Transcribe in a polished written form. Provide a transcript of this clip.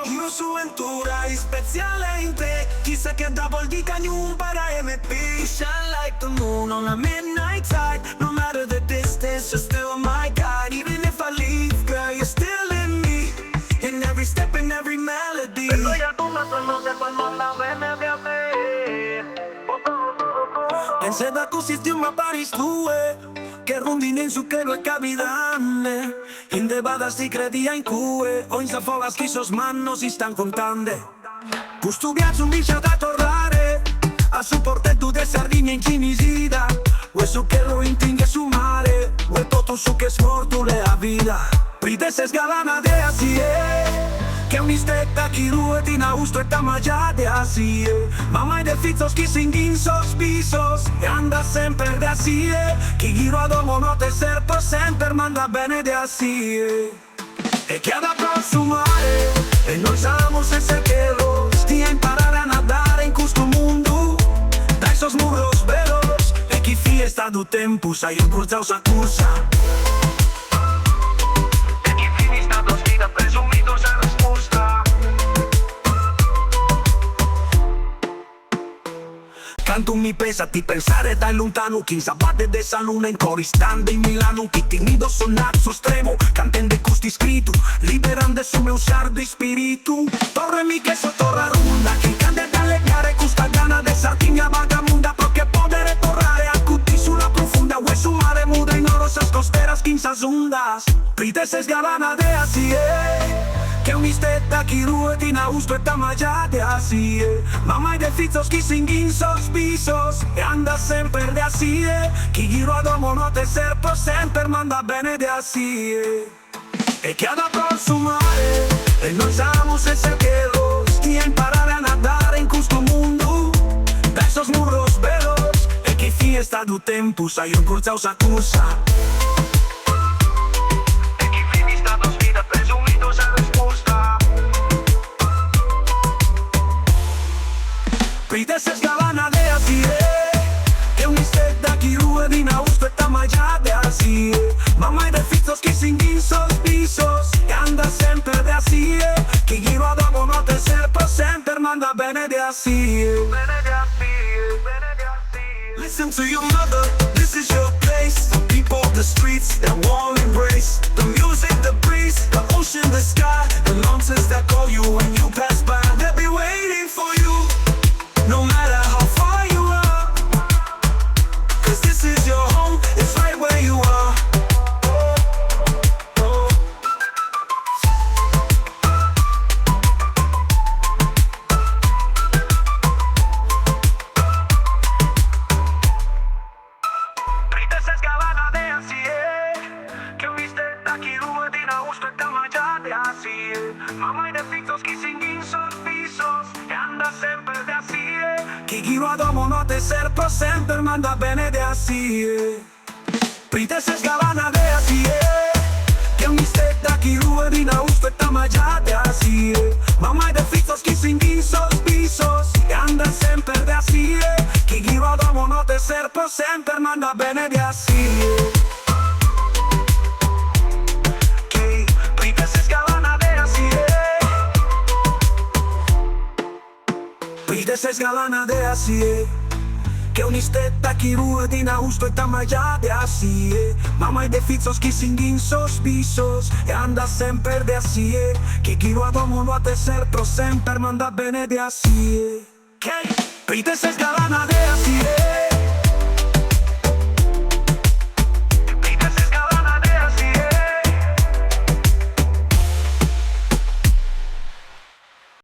Io su ventura e specialmente chissà che double di cagnun para MP. You shine like the moon on a midnight tide. No matter the distance, you're still my guide. Even if I leave, girl, you're still in me. In every step, in every melody. Estoy a tu lado, no sé cuándo la veme de a me. Pensa così stiamo pari stue, che rondine in su che lo è capitanne. In de bada si credia in cue, o in safolas che sos manno si stan contande. Questo viaggio mi c'ha da tornare, a supporte tu de Sardegna in Cinisida. Questo che lo intingue su mare, o tutto su che sfortule a vida. Pride se sgalana de asie, che un'istetta chi rueti na usto e tamaggiate asie. Ma mai de fizzos chi singhin sospisos, e anda sempre de asie. Chi giro ad uomo note serpo sempre manda bene de asie. E che ad approssumare, e noi siamo senza che lo stia a imparare a nadare in questo mondo. Dai sos muros velos, e chi fie sta do tempo sai un curzaus a cursa. E chi fini sta do sfida presumido se risposta. Canto mi pesa di pensare dai lontano chi sabate de San Luna in coristande in Milano. Chi timido sonar su stremo, cantende custi scritto, liberande su meu sardo spirito. Torre mi che sotto la runda, chi cande dalle gare custa gana de Sardegna vagamunda. Perché podere tornare a cutti sulla profonda, ue su mare muda in oro sas costeras quinzas ondas. Prite se sgalana de asie, che un'istetta chi rueti na usto e tamaggiate asie. Ma mai de fizzos chi singhin sospisos, e anda sempre de asie. Chi giro ad uomo note serpo sempre manda bene de asie. E che ad approssumare, e noi siamo senza che lo stia a imparare a nadare in questo mondo. Dai sos muros velos, e chi fie sta do tempo sai un curzaus a cursa. Pride se sgalana de asie, che un'istetta chi ruedi na usto e tamaggiate asie. Ma mai de fizzos chi singhin sospisos, e anda sempre de asie. Chi giro ad uomo note serpo sempre manda bene de asie. Bene de asie, bene de asie. Listen to your mother, this is your place. The people, the streets, that warm embrace. The music, the breeze, the ocean, the sky. The mountains that call you when you pass by. They'll be waiting for you, no matter how far you are. Cause this is your home, it's right where you are. Prite se sgalana de asie, che un'istetta chi ruedi na usto e tamaggiate asie. Ma mai de fizzos chi singhin sospisos, e anda sempre de asie. Chi giro ad uomo note serpo sempre manda bene de asie. Prite se sgalana de asie, che un'istetta chi ruedi na usto e tamaggiate asie. Ma mai de fizzos chi singhin sospisos, e anda sempre de asie. Chi giro ad uomo note serpo sempre manda bene de asie. Prite se sgalana de asie, prite se sgalana de asie, che un'istetta chi ruedi na usto e tamaggiate asie. Ma mai de fizzos chi singhin sospisos, e anda sempre de asie. Chi giro ad uomo note serpo sempre manda bene de asie. Prite se sgalana de asie,